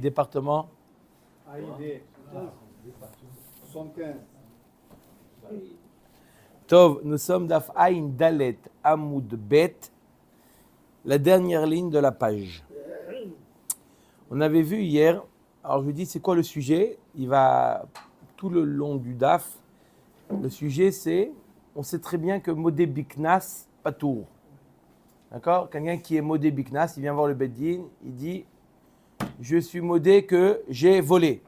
Département AID 75. Tov, nous sommes d'Af Aïn Dalet Amoud Bet, la dernière ligne de la page. On avait vu hier, alors je vous dis c'est quoi le sujet? Il va tout le long du DAF. Le sujet c'est, on sait très bien que Modé Biknas, Patour. D'accord? Quelqu'un qui est Modé Biknas, il vient voir le Beddin, il dit je suis modé que j'ai volé.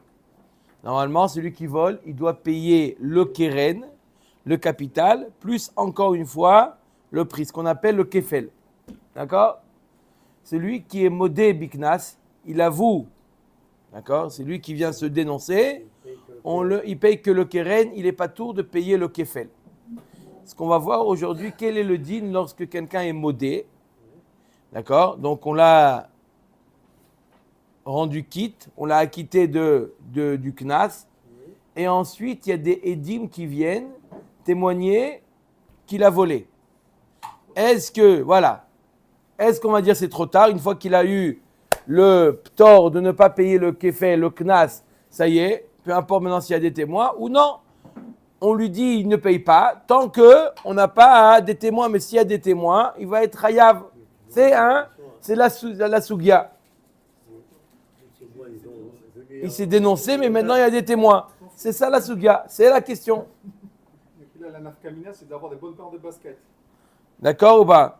Normalement, celui qui vole, il doit payer le keren, le capital, plus encore une fois le prix, ce qu'on appelle le kefel. D'accord? Celui qui est modé biknas, il avoue. D'accord? C'est lui qui vient se dénoncer. Il paye que le keren, il n'est pas tour de payer le kefel. Ce qu'on va voir aujourd'hui, quel est le din lorsque quelqu'un est modé. D'accord? Donc on l'a rendu quitte, on l'a acquitté du knas, et ensuite il y a des édim qui viennent témoigner qu'il a volé. Est-ce qu'on va dire c'est trop tard, une fois qu'il a eu le tort de ne pas payer le kefel, le knas, ça y est, peu importe maintenant s'il y a des témoins, ou non, on lui dit il ne paye pas, tant qu'on n'a pas des témoins, mais s'il y a des témoins, il va être hayav. C'est la sougia. Il s'est dénoncé, mais maintenant il y a des témoins. C'est ça la sougia, c'est la question. Là, la nafkamina, c'est d'avoir des bonnes paires de basket. D'accord ou pas?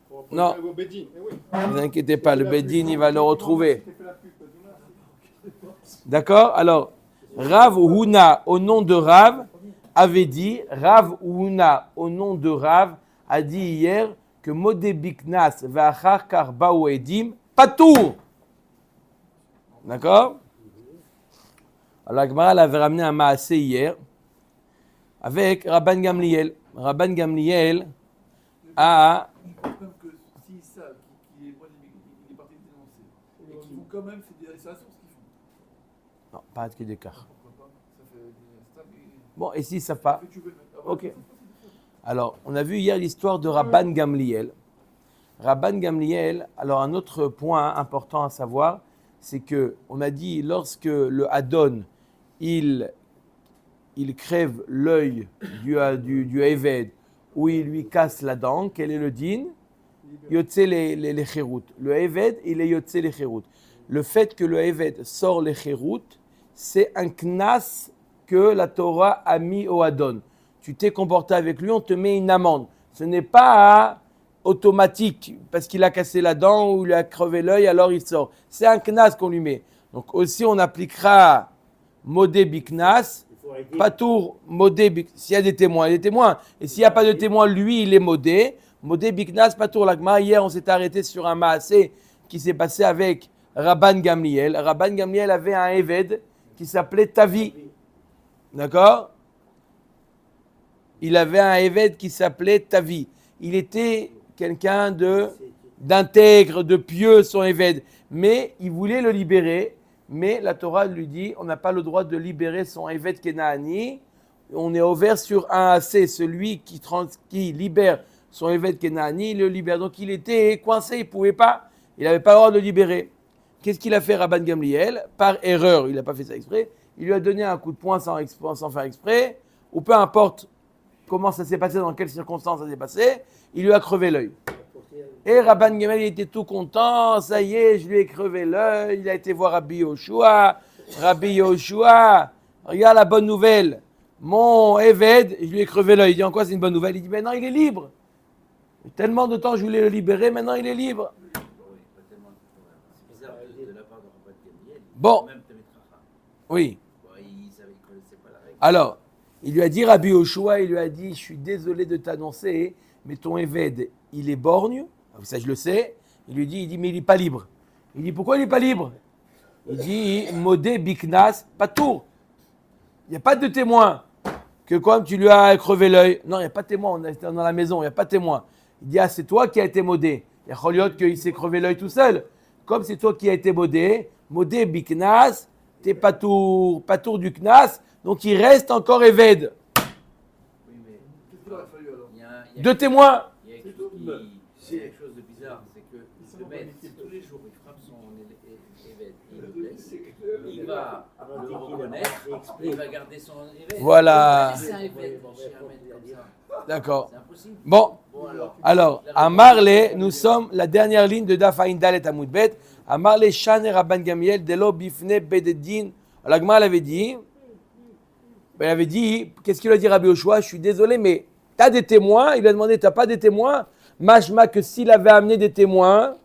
Pour Non. au Beddin. Eh oui. Ne vous inquiétez pas, le Beddin, il va le retrouver. D'accord? Alors, Rav Huna, au nom de Rav, avait dit, Rav Huna, au nom de Rav, a dit hier que Modé Biknas ve'achar karba ou edim, patour. D'accord? Alors, la Gemara avait ramené un maasé hier avec Rabban Gamliel. Rabban Gamliel a. Je pense même que s'ils savent qu'il est parti dénoncer et qu'ils vont quand même, c'est la source qu'ils font. Non, pas de d'écart. Pourquoi pas? Ça fait Bon, et s'ils ne savent pas? tu veux Ok. Alors, on a vu hier l'histoire de Rabban Gamliel. Rabban Gamliel, alors un autre point important à savoir, c'est que on a dit lorsque le Hadon, il crève l'œil du Eved ou il lui casse la dent, quel est le din? Yotze les chérout. Le Eved, il est Yotze les chérout. Le fait que le Eved sort les chérout, c'est un knas que la Torah a mis au Hadon. Tu t'es comporté avec lui, on te met une amende. Ce n'est pas automatique, parce qu'il a cassé la dent ou il a crevé l'œil, alors il sort. C'est un knas qu'on lui met. Donc aussi, on appliquera Modé Biknas, Patour, Modé Biknas. S'il y a des témoins, il y a des témoins. Et s'il n'y a pas de témoins, lui, il est Modé. Modé Biknas, Patour, Lagma. Hier, on s'est arrêté sur un maasé qui s'est passé avec Rabban Gamliel. Rabban Gamliel avait un Eved qui s'appelait Tavi. D'accord? Il avait un Eved qui s'appelait Tavi. Il était quelqu'un d'intègre, de pieux, son Eved. Mais il voulait le libérer. Mais la Torah lui dit, on n'a pas le droit de libérer son Eved Kenaani. On est ouvert sur un AC. Celui qui libère son Eved Kenaani, il le libère. Donc il était coincé, il ne pouvait pas. Il n'avait pas le droit de le libérer. Qu'est-ce qu'il a fait Rabban Gamliel? Par erreur, il n'a pas fait ça exprès. Il lui a donné un coup de poing sans faire exprès. Ou peu importe comment ça s'est passé, dans quelles circonstances ça s'est passé, il lui a crevé l'œil. Et Rabban Gamliel il était tout content, ça y est, je lui ai crevé l'œil, il a été voir Rabbi Yoshua. Rabbi Yoshua, regarde la bonne nouvelle, mon Eved, je lui ai crevé l'œil. Il dit en quoi c'est une bonne nouvelle? Il dit maintenant il est libre. Tellement de temps je voulais le libérer, maintenant il est libre. C'est bizarre de la part de Rabban Gamliel. Bon, Même Tamid Chacham. oui. Il ne connaissait pas la règle. Alors, il lui a dit, Rabbi Yoshua, il lui a dit, je suis désolé de t'annoncer, mais ton Eved, il est borgne, ça je le sais. Il lui dit, mais il n'est pas libre. Il dit, pourquoi il n'est pas libre? Il dit, Modé Biknas, Patour. Il n'y a pas de témoin que comme tu lui as crevé l'œil. Non, il n'y a pas de témoin, on est dans la maison, il n'y a pas de témoin. Il dit, c'est toi qui as été modé. Il y a Choliot qu'il s'est crevé l'œil tout seul. Comme c'est toi qui as été modé, Modé Biknas, t'es Patour du Knas, donc il reste encore Eved. Oui, mais Qu'est-ce qu'il aurait fallu alors? il y a Deux témoins. il y a quelque chose de bizarre, c'est que le maître, si tous les jours il frappe son évêque, il le il va le reconnaître et il va garder son évêque. Voilà. C'est un évêque, comme ça. D'accord. C'est impossible. Bon, Bon, alors, à Marley, nous sommes la dernière ligne de Daf Aïn Dalet Amud Bet. À Marley, Shane Rabban Gamliel, Delo Bifne Bededin. La Gemara l'avait dit. Elle avait dit, qu'est-ce qu'il a dit Rabbi Yoshua? Je suis désolé, mais tu as des témoins? Il lui a demandé, tu n'as pas des témoins? Mashma que s'il avait amené des témoins,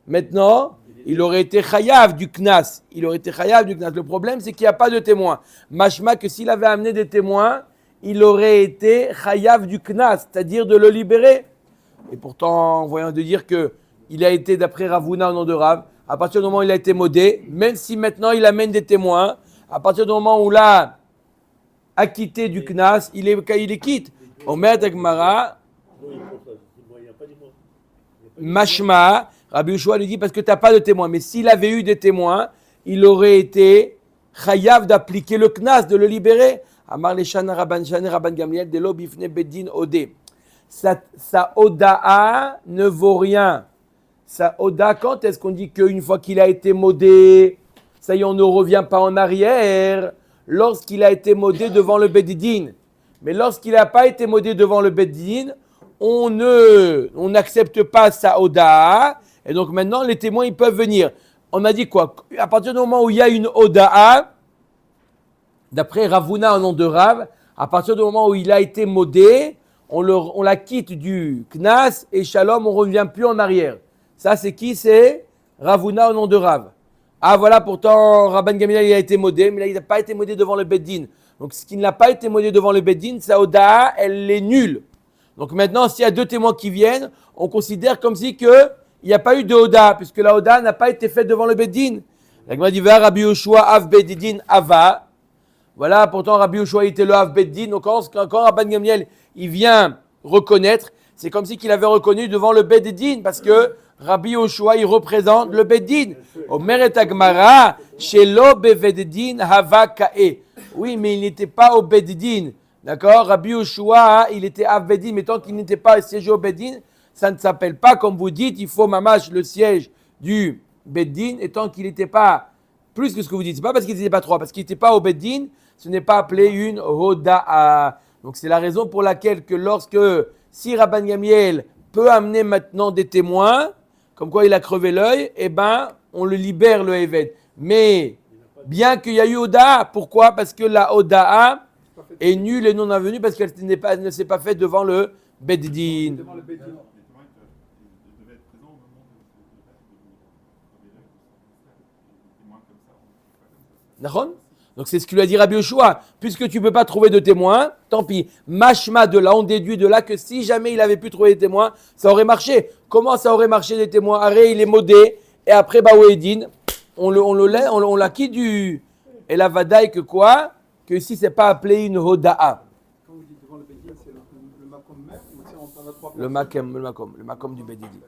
maintenant, il aurait été chayav du knas. Il aurait été chayav du knas. Le problème, c'est qu'il n'y a pas de témoins. Mashma que s'il avait amené des témoins, il aurait été chayav du knas, c'est-à-dire de le libérer. Et pourtant, voyons de dire qu'il a été, d'après Ravuna au nom de Rav, à partir du moment où il a été modé, même si maintenant il amène des témoins, à partir du moment où l'a acquitté du knas, il est quitte. Omer Agmara, Mashma, Rabbi Yoshua lui dit parce que tu n'as pas de témoins. Mais s'il avait eu des témoins, il aurait été chayav d'appliquer le knas, de le libérer. Amar le Shana Rabban Gamliel de l'obifne bedin odé. Sa oda'a ne vaut rien. Sa oda'a, quand est-ce qu'on dit qu'une fois qu'il a été modé, ça y est, on ne revient pas en arrière, lorsqu'il a été modé devant le bedin. Mais lorsqu'il n'a pas été modé devant le bedin, on n'accepte pas sa oda'a. Et donc maintenant, les témoins, ils peuvent venir. On a dit quoi? À partir du moment où il y a une oda'a, d'après Ravuna au nom de Rav, à partir du moment où il a été modé, on la quitte du knas et shalom, on ne revient plus en arrière. Ça, c'est qui? C'est Ravuna au nom de Rav. Ah voilà, pourtant, Rabban Gamliel, il a été modé, mais là, il n'a pas été modé devant le Beddin. Donc, ce qui n'a pas été modé devant le Beddin, sa oda'a, elle est nulle. Donc maintenant, s'il y a deux témoins qui viennent, on considère comme si il n'y a pas eu de oda'a, puisque la oda'a n'a pas été faite devant le Beddin. La Gemara dit, Rabbi Yoshua av Beddin ava. Voilà, pourtant Rabbi Yoshua était le av Beddin. Donc quand Rabban Gamliel, il vient reconnaître, c'est comme si qu'il avait reconnu devant le Beddin, parce que Rabbi Yoshua, il représente le Beddin. Omer et Agmara, shelo beveddin hava ka'e. Oui, mais il n'était pas au Beddin. D'accord? Rabbi Yoshua, il était av Beddin, mais tant qu'il n'était pas siégé au Beddin, ça ne s'appelle pas, comme vous dites, il faut mamash le siège du Beddin, et tant qu'il n'était pas plus que ce que vous dites, c'est pas parce qu'il n'était pas trois, parce qu'il n'était pas au Beddin, ce n'est pas appelé une hoda'a. Donc c'est la raison pour laquelle si Rabban Gamliel peut amener maintenant des témoins, comme quoi il a crevé l'œil, eh ben on le libère le Eved. Mais bien qu'il y a eu hoda'a, pourquoi? Parce que la hoda'a est nulle et non avenue, parce qu'elle ne s'est pas faite devant le Beddin. Devant le Beddin. D'accord? Donc c'est ce qu'il lui a dit Rabbi Yoshua. Puisque tu ne peux pas trouver de témoins, tant pis. Mashma de là, on déduit de là que si jamais il avait pu trouver des témoins, ça aurait marché. Comment ça aurait marché des témoins? Arrête, il est modé, et après Baouedine, on l'a quitte du. Et la vadaï que quoi? Que ici c'est pas appelé une hoda'a. Quand vous dites devant le Beddin, c'est le makom même ou c'est on a trois Le makom du Bedidi.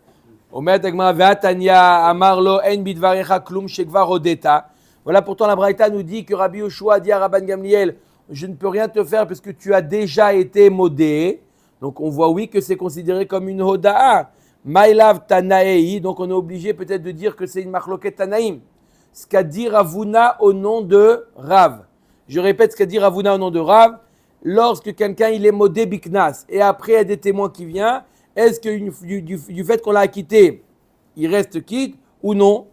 Omer Tagma Ve'atanya Amarlo En Bidvarecha Klum Shekvar Odeta. Voilà, pourtant la Braïta nous dit que Rabbi Yoshua dit à Rabban Gamliel, je ne peux rien te faire parce que tu as déjà été modé. Donc on voit oui que c'est considéré comme une hoda'a. Maïlav Tanaei, donc on est obligé peut-être de dire que c'est une machloket Tanaïm. Ce qu'a dit Ravuna au nom de Rav. Je répète ce qu'a dit Ravuna au nom de Rav. Lorsque quelqu'un il est modé biknas et après il y a des témoins qui viennent, est-ce que du fait qu'on l'a acquitté, il reste quitte ou non?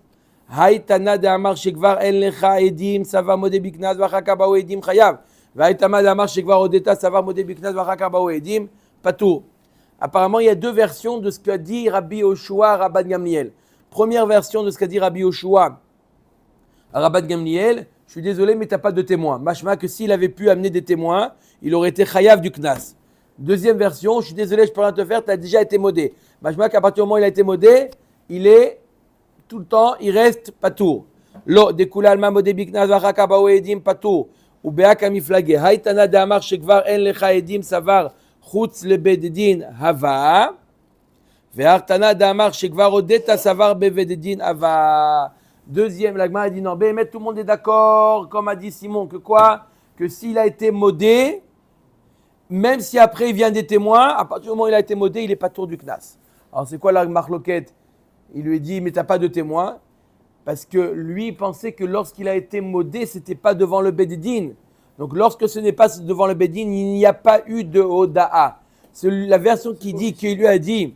Haïtana de Amar Shekvar El Lecha Edim, Sava Modé Biknas, Vachakabao Edim Chayav. Haïtama de Amar Shekvar Odeta, Sava Modé Biknas, Vachakabao Edim, Patou. Apparemment, il y a deux versions de ce qu'a dit Rabbi Yoshua à Rabban Gamliel. Première version de ce qu'a dit Rabbi Yoshua à Rabban Gamliel, je suis désolé, mais tu n'as pas de témoins. Mashma que s'il avait pu amener des témoins, il aurait été chayav du knas. Deuxième version, je suis désolé, je ne peux rien te faire, tu as déjà été modé. Mashma qu'à partir du moment où il a été modé, il est tout le temps, il reste patour. Lo, dekula alma modé biknas vachaka bao edim patour. Ou beaka miflage. Haïtana de amar shekvar en lecha edim savar chutz lebededin hava. Ve'artana de amar shekvar odeta savar bevededin hava. Deuxième, la Gemara a dit non, mais tout le monde est d'accord, comme a dit Simon, que quoi? Que s'il a été modé, même si après il vient des témoins, à partir du moment où il a été modé, il n'est pas tour du knas. Alors c'est quoi la marloquette? Il lui dit, mais tu n'as pas de témoins. Parce que lui pensait que lorsqu'il a été modé, ce n'était pas devant le Beddin. Donc lorsque ce n'est pas devant le Beddin, il n'y a pas eu de Hoda'a. C'est la version qui dit qu'il lui a dit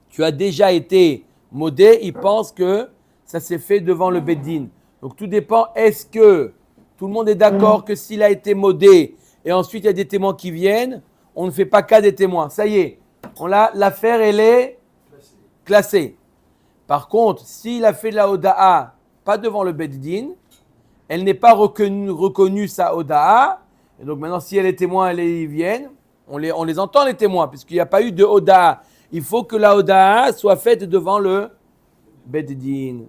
tu as déjà été modé, il pense que ça s'est fait devant le Beddin. Donc tout dépend, est-ce que tout le monde est d'accord que s'il a été modé et ensuite il y a des témoins qui viennent, on ne fait pas cas des témoins. Ça y est, l'affaire elle est classée. Par contre, s'il a fait la Hoda'a pas devant le Beddin, elle n'est pas reconnue sa Hoda'a, et donc maintenant si elle est témoin, ils viennent, on les entend les témoins, puisqu'il n'y a pas eu de Hoda'a. Il faut que la Hoda'a soit faite devant le Beddin.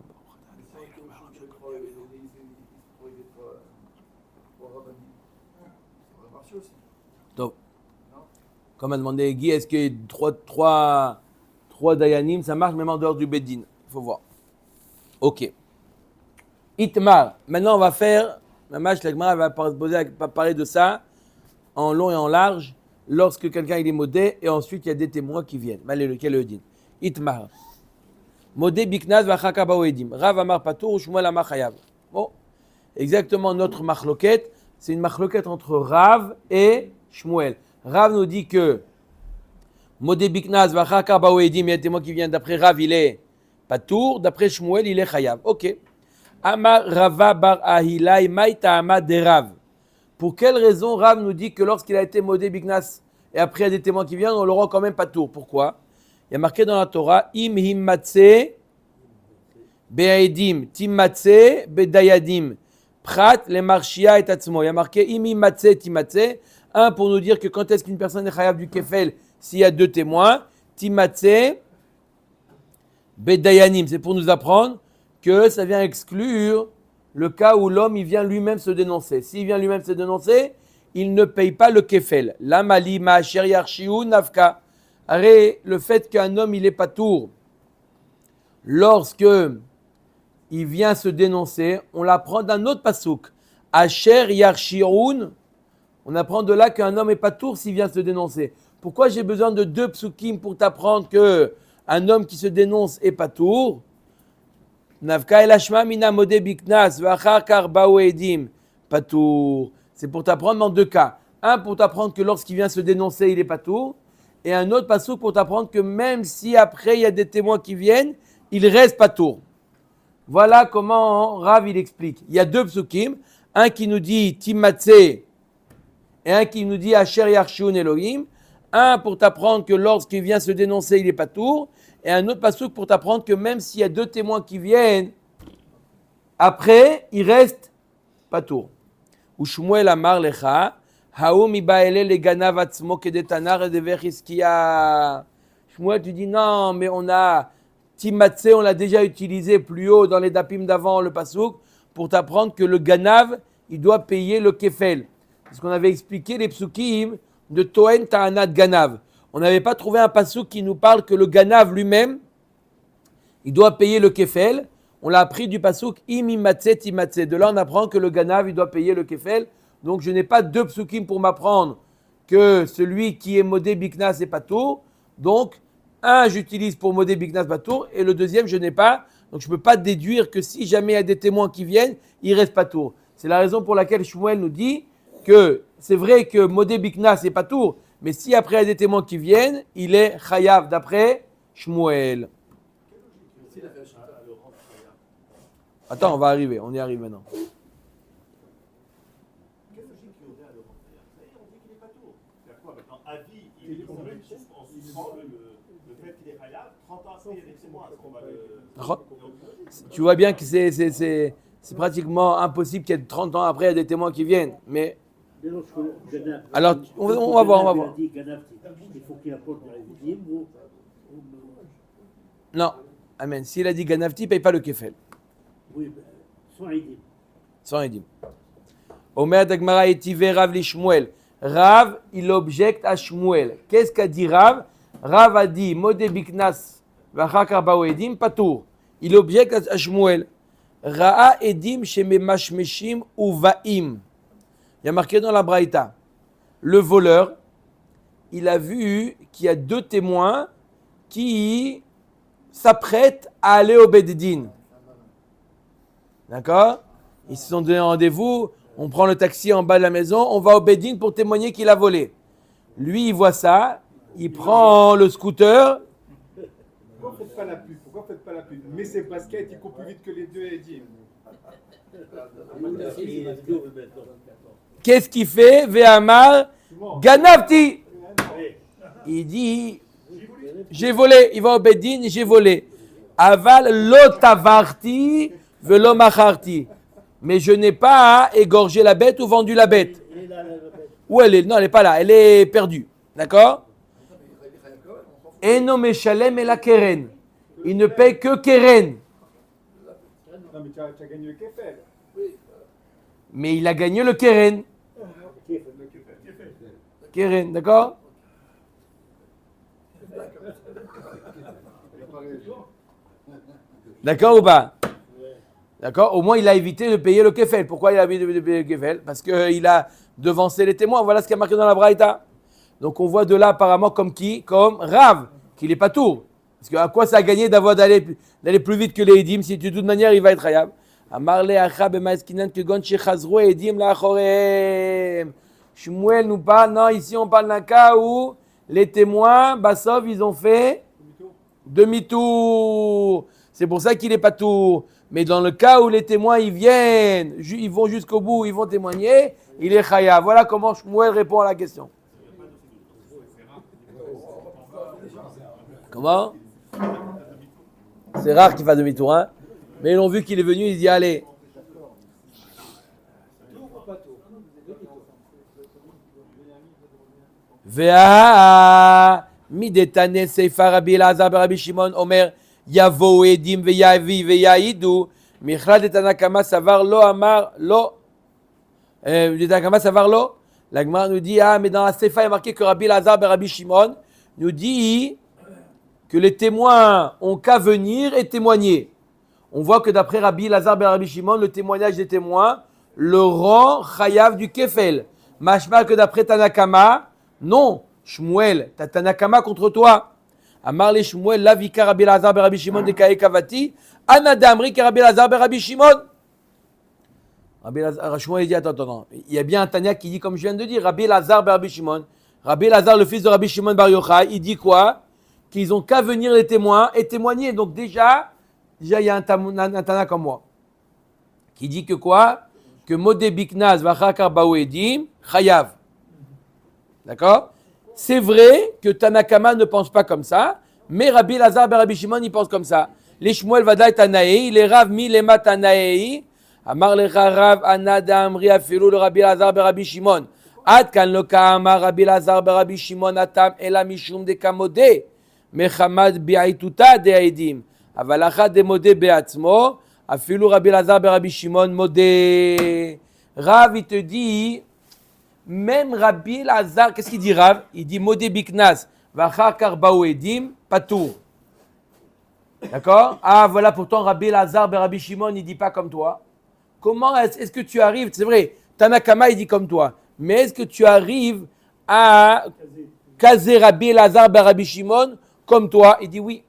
Donc, comme a demandé Guy, est-ce que trois Dayanim, ça marche même en dehors du Beddin? Il faut voir. Ok. Itmar. Maintenant, on va faire, la Gemara va parler de ça en long et en large, lorsque quelqu'un il est modé et ensuite il y a des témoins qui viennent. Lequel est le din? Itmar. Modé biknaz vachaka baoedim. Rav amar patour, Shmuel amar chayav. Bon, exactement notre machloket, c'est une machloket entre Rav et Shmuel. Rav nous dit que modé biknaz vachaka baoedim, il y a des témoins qui viennent. D'après Rav, il est patour. D'après Shmuel, il est chayav. Ok. Amar Rava bar Ahilai maïta amad de Rav. Pour quelle raison Rav nous dit que lorsqu'il a été modé biknas et après il y a des témoins qui viennent, on le rend quand même pas tour? Pourquoi? Il y a marqué dans la Torah im himmatse be'aidim timmatse bedayadim prat le marshia et atzmo. Il y a marqué im himmatse timmatse. Un pour nous dire que quand est-ce qu'une personne est chayav du kefel s'il y a deux témoins. Timmatse bedayanim, c'est pour nous apprendre que ça vient exclure le cas où l'homme il vient lui-même se dénoncer. S'il vient lui-même se dénoncer, il ne paye pas le kefel. La mali ma'asher yarshiu nafka. Arrête, le fait qu'un homme il est patour, lorsque il vient se dénoncer, on l'apprend d'un autre pasouk. Asher yarshiun, on apprend de là qu'un homme est patour s'il vient se dénoncer. Pourquoi j'ai besoin de deux psukim pour t'apprendre que un homme qui se dénonce est patour? Navka el hashma mina modé biknas v'achar kar baou edim patour. C'est pour t'apprendre en deux cas. Un pour t'apprendre que lorsqu'il vient se dénoncer, il est patour. Et un autre pasouk pour t'apprendre que même si après il y a des témoins qui viennent, il reste patour. Voilà comment Rav il explique. Il y a deux psukim. Un qui nous dit Timatse et un qui nous dit Asher Yarshun Elohim. Un pour t'apprendre que lorsqu'il vient se dénoncer, il est patour. Et un autre pasouk pour t'apprendre que même s'il y a deux témoins qui viennent, après, il reste patour. Ou Shmuel amar lecha, haoum ibaele le ganav atzmo kedetanar et dever hiskia. Shmuel, tu dis non, mais on a Timatse, on l'a déjà utilisé plus haut dans les dapim d'avant, le pasouk, pour t'apprendre que le ganav, il doit payer le kefel. Parce qu'on avait expliqué les psukim de Toen Ta'anat Ganav. On n'avait pas trouvé un pasouk qui nous parle que le ganav lui-même, il doit payer le kefel. On l'a appris du pasouk imimatse timatse. De là, on apprend que le ganav, il doit payer le kefel. Donc, je n'ai pas deux psukim pour m'apprendre que celui qui est modé biknas est patour. Donc, un, j'utilise pour modé biknas patour, et le deuxième, je n'ai pas. Donc, je ne peux pas déduire que si jamais il y a des témoins qui viennent, il reste patour. C'est la raison pour laquelle Shmuel nous dit que c'est vrai que modé biknas est patour, mais si après il y a des témoins qui viennent, il est chayav d'après Shmuel. Attends, on va arriver, on y arrive maintenant. Quelle logique il y aurait à le rendre chayav? Ça y est, on dit qu'il n'est pas tout. C'est quoi maintenant? À vie, il est convaincu en suivant le fait qu'il est chayav. 30 ans après, il y a des témoins. Est-ce qu'on va le... Tu vois bien que c'est pratiquement impossible qu'il y ait 30 ans après, il y a des témoins qui viennent. Mais alors, on va voir. Il faut qu'il apporte des révidim ou... Non, amen. S'il a dit Ganavti, il ne paye pas le kefel. Oui, sans aidim. Sans aidim. Omer Dagmara etive Rav li Shmuel. Rav, il objecte à Shmuel. Qu'est-ce qu'a dit Rav? Rav a dit Modé biknas v'achakar baou edim patour. Il objecte à Shmuel. Ra'a edim sheme mashmeshim uvaim. Il y a marqué dans la Braïta, le voleur, il a vu qu'il y a deux témoins qui s'apprêtent à aller au Beddin. D'accord? Ils se sont donné rendez-vous, on prend le taxi en bas de la maison, on va au Bédine pour témoigner qu'il a volé. Lui, il voit ça, il prend le scooter. Pourquoi faites pas la pub? Pourquoi faites pas la pub? Mais ces baskets, ils courent plus vite que les deux Edim. Qu'est-ce qu'il fait? Ve'amar ganavti. Il dit, j'ai volé. Il va au Bédine, j'ai volé. Aval lo tavarti velo macharti. Mais je n'ai pas égorgé la bête ou vendu la bête. Où elle est? Non, elle n'est pas là. Elle est perdue. D'accord? Eno meshalem et la keren. Il ne paye que keren. Non, mais tu as gagné le kefel. Mais il a gagné le keren. Keren, d'accord? D'accord ou pas? D'accord? Au moins, il a évité de payer le kefel. Pourquoi il a évité de payer le kefel? Parce qu'il a devancé les témoins. Voilà ce qui a marqué dans la Braïta. Donc, on voit de là apparemment comme qui? Comme Rav, qu'il n'est pas tour. Parce que à quoi ça a gagné d'aller plus vite que les Edim? Si de toute manière, il va être Hayab. Amarle achab emaskinan kegon shechazru Edim lachorem. Shmuel nous parle, non, ici on parle d'un cas où les témoins, Bassov, ils ont fait demi-tour. C'est pour ça qu'il n'est pas tour. Mais dans le cas où les témoins, ils viennent, ils vont jusqu'au bout, ils vont témoigner, il est Chaya. Voilà comment Shmuel répond à la question. Comment? C'est rare qu'il fasse demi-tour, hein? Mais ils l'ont vu qu'il est venu, il dit allez. Vea midetane seifa Rabbi Elazar Rabbi Shimon Omer yavo edim veyavi veyaidu michlad etanakama savar lo amar lo etanakama savar lo. La Gemara nous dit mais dans la seifa il est marqué que Rabbi Elazar Rabbi Shimon nous dit que les témoins ont qu'à venir et témoigner. On voit que d'après Rabbi Elazar Rabbi Shimon, le témoignage des témoins le rend chayav du kefel. Mashma que d'après Tanakama, non, Shmuel, t'as Tanakama contre toi. Amar le Shmuel, la vika Rabbi Elazar Rabbi Shimon de Kae Kavati, Anadamri que Rabbi Elazar Rabbi Shimon. Rabbi Elazar, Shmuel dit attends, il y a bien un Tanya qui dit comme je viens de dire, Rabbi Elazar Rabbi Shimon. Rabbi Elazar, le fils de Rabbi Shimon Bar Yochai, il dit quoi? Qu'ils ont qu'à venir les témoins et témoigner. Donc déjà il y a un Tana comme moi qui dit que quoi? Que Modé Biknaz Vachakar Baouedim Chayav. D'accord? C'est vrai que Tanakama ne pense pas comme ça, mais Rabbi Elazar ben Rabbi Shimon il pense comme ça. Les Shmuel Vadaï Tanaei, les Rav Mi Lema Tanaei, Amar Lecha Rav Anada Amri Afilu le Rabbi Elazar ben Rabbi Shimon. Ad kan lo Amar Rabbi Elazar ben Rabbi Shimon Atam Ela Mishum de Kamode Mechamad Bi'aituta de Aidim. אבל אחד דמודה בעצמו, אפילו רבי אלעזר ברבי שמעון מודה. Rav, il te dit, même Rabbi Elazar, qu'est-ce qu'il dit Rav? Il dit modé biknas, vachar karbaou edim, patour. D'accord? Ah voilà, pourtant Rabbi Elazar Rabbi Shimon, il dit pas comme toi. Comment est-ce que tu arrives? C'est vrai, Tanakama, il dit comme toi. Mais est-ce que tu arrives à caser Rabbi Elazar Rabbi Shimon comme toi? Il dit oui.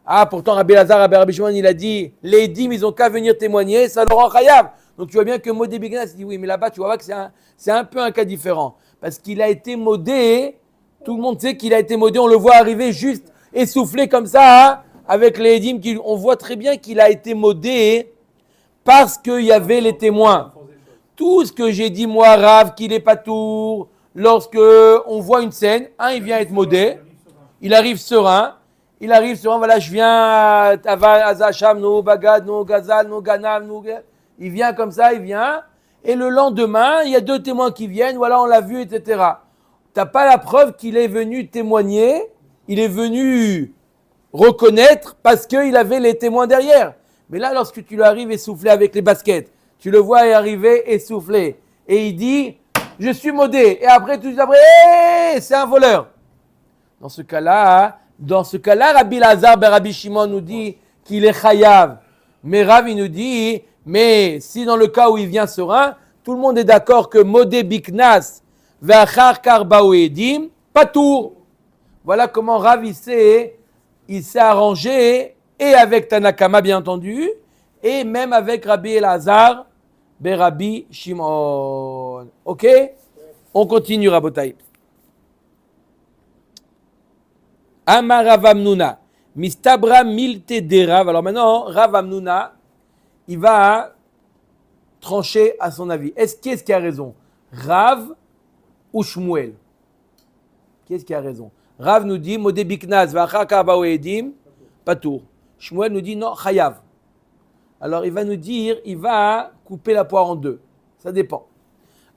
Ah, pourtant, Rabbi Elazar, Rabbi Shimon, il a dit, les dîmes, ils ont qu'à venir témoigner, ça leur rend chayav. Donc, tu vois bien que Modé Biknas, il dit oui, mais là-bas, tu vois que c'est un peu un cas différent. Parce qu'il a été modé, tout le monde sait qu'il a été modé, on le voit arriver juste essoufflé comme ça, hein, avec les dîmes, on voit très bien qu'il a été modé parce qu'il y avait les témoins. Tout ce que j'ai dit, moi, Rav, qu'il est pas tour, lorsque on voit une scène, il vient être modé, il arrive serein. Il arrive souvent, voilà, je viens, Azacham, nous, Bagad, nous, Gazal, nous, Ganam, nous. Il vient comme ça, il vient. Et le lendemain, il y a deux témoins qui viennent, voilà, on l'a vu, etc. Tu n'as pas la preuve qu'il est venu témoigner, il est venu reconnaître parce qu'il avait les témoins derrière. Mais là, lorsque tu lui arrives essoufflé avec les baskets, tu le vois arriver essoufflé. Et il dit, je suis modé. Et après, tout de suite après, c'est un voleur. Dans ce cas-là, Rabbi Elazar ben Rabbi Shimon nous dit qu'il est chayav. Mais Rav, il nous dit, mais si dans le cas où il vient serein, tout le monde est d'accord que modé biknas ve'achar karbaou edim, patour. Voilà comment Rav il s'est arrangé, et avec Tanakama bien entendu, et même avec Rabbi Elazar, Rabbi Shimon. Ok? On continue, Rabotai. Amar Rav Hamnuna, Mistabra milte de Rav. Alors maintenant, Rav Hamnuna, il va trancher à son avis. Qu'est-ce qui a raison? Rav ou Shmuel? Qu'est-ce qui a raison? Rav nous dit, Modé Biknaz, Vachaka Baoedim, Patour. Shmuel nous dit, non, Chayav. Alors il va nous dire, il va couper la poire en deux. Ça dépend.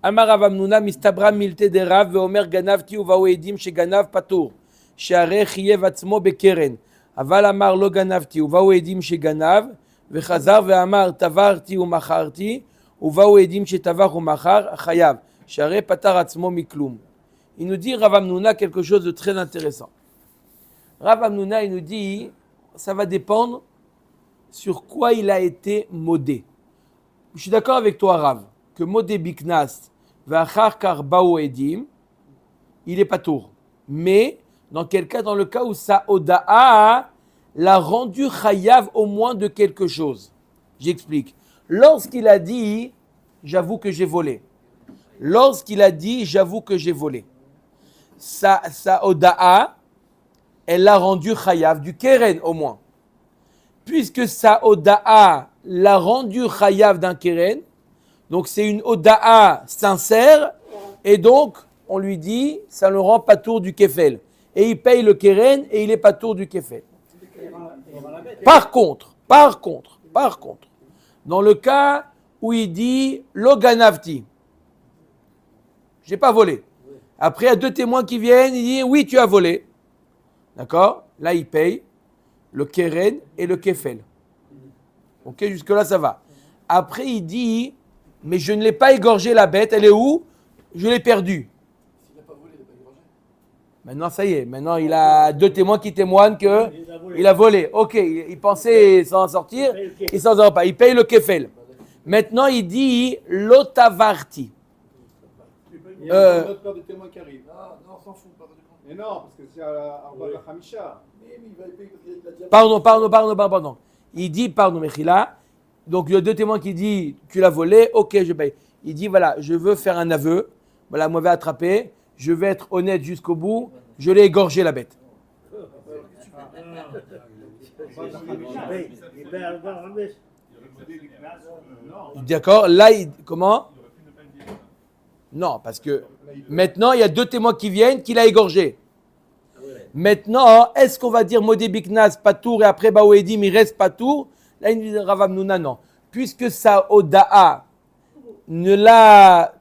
Amar Rav Hamnuna, Mistabra milte de Rav, Veomer Ganavti ou Vaoedim, chez Ganav Patour. שהרי חייב עצמו בקרן, אבל אמר לא גנבתי, ובאו עדים שגנב, וחזר ואמר תברתי ומכרתי, ובאו עדים שטבח ומכר, חייב, שהרי פטר עצמו מכלום. Il nous dit, Rav Hamnuna, quelque chose de très intéressant. Rav Hamnuna, il nous dit, ça va dépendre sur quoi il a été modé. Je suis d'accord avec toi, Rav, que modé biknas, v'achar kar bao edim, il est pas tour. Mais, dans quel cas? Dans le cas où sa oda'a l'a rendu chayav au moins de quelque chose. J'explique. Lorsqu'il a dit, j'avoue que j'ai volé. Lorsqu'il a dit, j'avoue que j'ai volé. Sa oda'a, elle l'a rendu chayav du keren au moins. Puisque sa oda'a l'a rendu chayav d'un keren, donc c'est une oda'a sincère, et donc on lui dit, ça le rend patour du kefel. Et il paye le keren et il est patour du kefel. Par contre, dans le cas où il dit lo ganavti, j'ai pas volé. Après, il y a deux témoins qui viennent, il dit oui, tu as volé. D'accord? Là, il paye le keren et le kefel. Ok, jusque-là, ça va. Après, il dit mais je ne l'ai pas égorgé la bête, elle est où? Je l'ai perdue. Maintenant, ça y est. Maintenant, il a deux témoins qui témoignent qu'il a volé. Ok, il pensait s'en sortir. Il s'en sort pas. Il paye le kefel. Maintenant, il dit l'otavarti. Il y a un autre père de témoins qui arrive. Non, on s'en fout. Mais non, parce que c'est à Arba Hamisha. Mais il va payer parce qu'il a déjà. Pardon. Il dit, pardon, Mechila. Donc, il y a deux témoins qui disent tu l'as volé. Ok, je paye. Il dit voilà, je veux faire un aveu. Voilà, m'avait attrapé. Je vais être honnête jusqu'au bout, je l'ai égorgé la bête. D'accord, là, comment? Non, parce que maintenant, il y a deux témoins qui viennent qu'il a égorgé. Maintenant, est-ce qu'on va dire Modé Biknas, Patour, et après Baouedim, il reste Patour? Là, il dit Rav Hamnuna, non. Puisque sa Oda'a ne l'a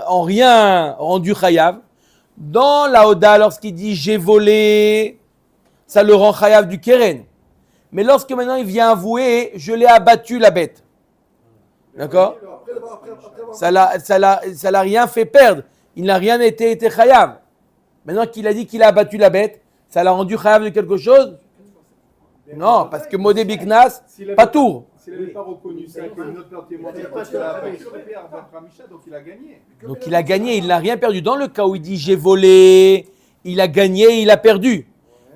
en rien rendu chayav. Dans la Oda, lorsqu'il dit j'ai volé, ça le rend chayav du keren. Mais lorsque maintenant il vient avouer, je l'ai abattu la bête. D'accord? Ça l'a rien fait perdre. Il n'a rien été chayav. Maintenant qu'il a dit qu'il a abattu la bête, ça l'a rendu chayav de quelque chose? Non, parce que Modé Biknas, pas tour. S'il n'avait pas reconnu ça, que notre père témoin, donc il a gagné. Donc il a gagné, il n'a rien perdu. Dans le cas où il dit j'ai volé, il a gagné, il a perdu.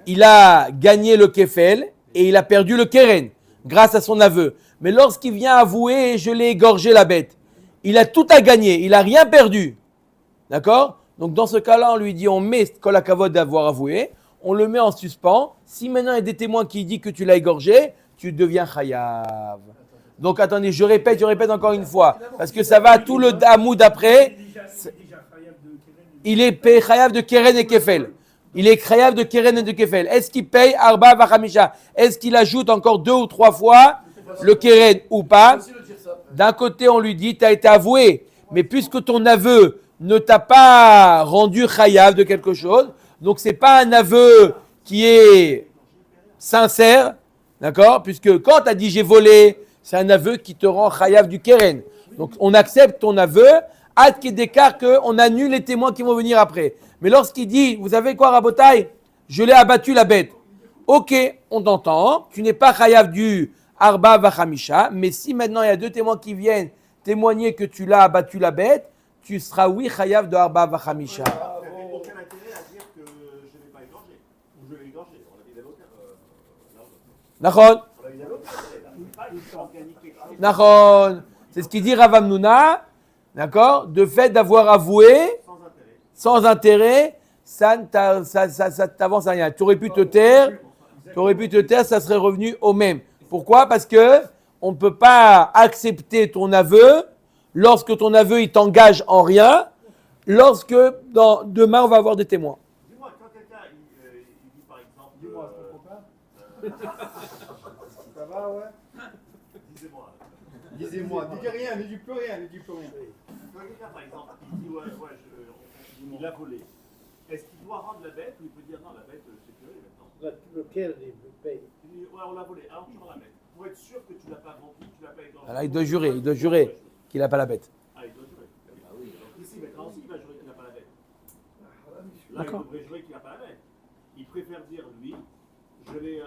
Il a gagné le kefel et il a perdu le keren grâce à son aveu. Mais lorsqu'il vient avouer, je l'ai égorgé la bête, il a tout à gagner, il n'a rien perdu. D'accord? Donc dans ce cas-là, on lui dit on met kol hakavod d'avoir avoué, on le met en suspens. Si maintenant il y a des témoins qui disent que tu l'as égorgé, tu deviens chayav. Donc attendez, je répète encore une fois, parce que ça va tout le hamoud après. Il est chayav de keren et kefel. Il est chayav de keren et de kefel. Est-ce qu'il paye arba vachamisha? Est-ce qu'il ajoute encore 2 ou 3 fois le keren ou pas? D'un côté, on lui dit, tu as été avoué, mais puisque ton aveu ne t'a pas rendu chayav de quelque chose, donc c'est pas un aveu qui est sincère. D'accord? Puisque quand tu as dit j'ai volé, c'est un aveu qui te rend chayav du keren. Donc on accepte ton aveu, ad kedekar qu'on annule les témoins qui vont venir après. Mais lorsqu'il dit, vous savez quoi Rabotai? Je l'ai abattu la bête. Ok, on t'entend, tu n'es pas chayav du arba vachamisha, mais si maintenant il y a deux témoins qui viennent témoigner que tu l'as abattu la bête, tu seras oui chayav de arba vachamisha. Aucun intérêt à dire que je ne l'ai pas égorgé. Ou je l'ai égorgé. On a des avocats. D'accord? On a des avocats. organique quelque chose. Nachon. C'est ce qu'il dit Rav Hamnouna, d'accord? De fait d'avoir avoué sans intérêt, ça t'avance à rien. Tu aurais pu te taire, ça serait revenu au même. Pourquoi? Parce que on ne peut pas accepter ton aveu lorsque ton aveu il t'engage en rien, lorsque demain on va avoir des témoins. Dis-moi, quand quelqu'un il dit par exemple. Dis-moi, c'est ton copain Ça va, ouais Disez-moi. Disez-moi, ne dis rien, ne dis plus rien, ne dis plus rien. Quand quelqu'un par exemple il dit il a volé, est-ce qu'il doit rendre la bête ou il peut dire non, la bête c'est que maintenant? Lequel il paye? Il dit ouais, on l'a volé, alors tu rends la bête. Pour être sûr que tu l'as pas vendu, tu l'as pas égorgé. Alors, il doit jurer qu'il n'a pas la bête. Ah, il doit jurer. Ah oui. Donc ici, maintenant aussi, il va jurer qu'il n'a pas la bête. Là, D'accord. il devrait jurer qu'il n'a pas la bête. Il préfère dire, lui, je l'ai.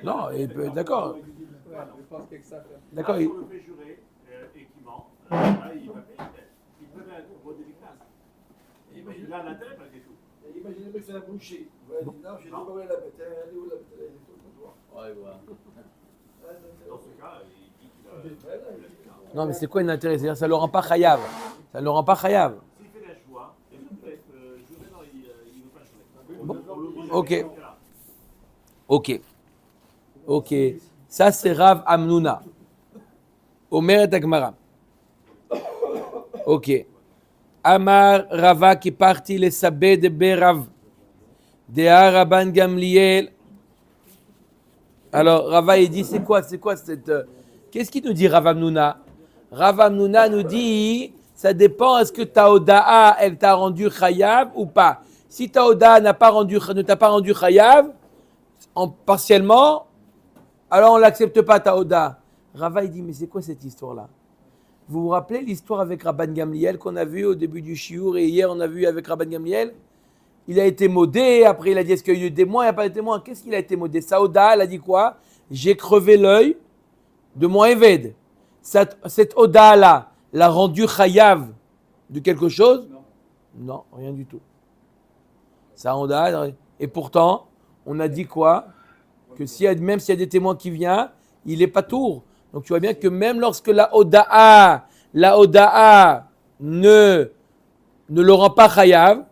Non, il peut, d'accord. Je pense qu'il y a que ça à faire. D'accord. Si on le fait jurer et qu'il ment, là, il va payer la bête. Il préfère voter des classes. Il a l'intérêt malgré tout. Imaginez le mec fait la bouchée. Ouais, il dit non, j'ai dit pas la bête. Elle est où la bête? Elle est sur le trottoir. Ouais, voilà. Dans ce cas, il dit qu'il a. Non, mais c'est quoi l'intérêt? C'est-à-dire ça ne le rend pas chayav. Ça ne le rend pas chayav. S'il fait la joie, et il peut être juré, non, il ne veut pas jurer. Bon. On l'oblige Ok. à faire ça. Ok. Ça, c'est Rav Hamnouna. Omer et Agmara. Ok. Amar Rava qui partit les sabé de Berav. Dea Rabban Gamliel. Alors, Rava, il dit, c'est quoi cette... Qu'est-ce qu'il nous dit, Rav Hamnouna? Rav Hamnouna nous dit, ça dépend, est-ce que ta Oda'a, elle t'a rendu chayav ou pas? Si ta Oda'a ne t'a pas rendu chayav, partiellement, alors on ne l'accepte pas, ta Oda'a. Rava, il dit, mais c'est quoi cette histoire-là? Vous vous rappelez l'histoire avec Rabban Gamliel qu'on a vu au début du shiur et hier on a vu avec Rabban Gamliel? Il a été modé, après il a dit est-ce qu'il y a eu des témoins? Il n'y a pas de témoins. Qu'est-ce qu'il a été modé? Saouda, elle a dit quoi? J'ai crevé l'œil de mon Eved. Cette Oda-là l'a rendu chayav de quelque chose? Non, rien du tout. Ça Oda, et pourtant, on a dit quoi? Que même s'il y a des témoins qui viennent, il est pas tour. Donc tu vois bien que même lorsque la Oda'a ne le rend pas chayav.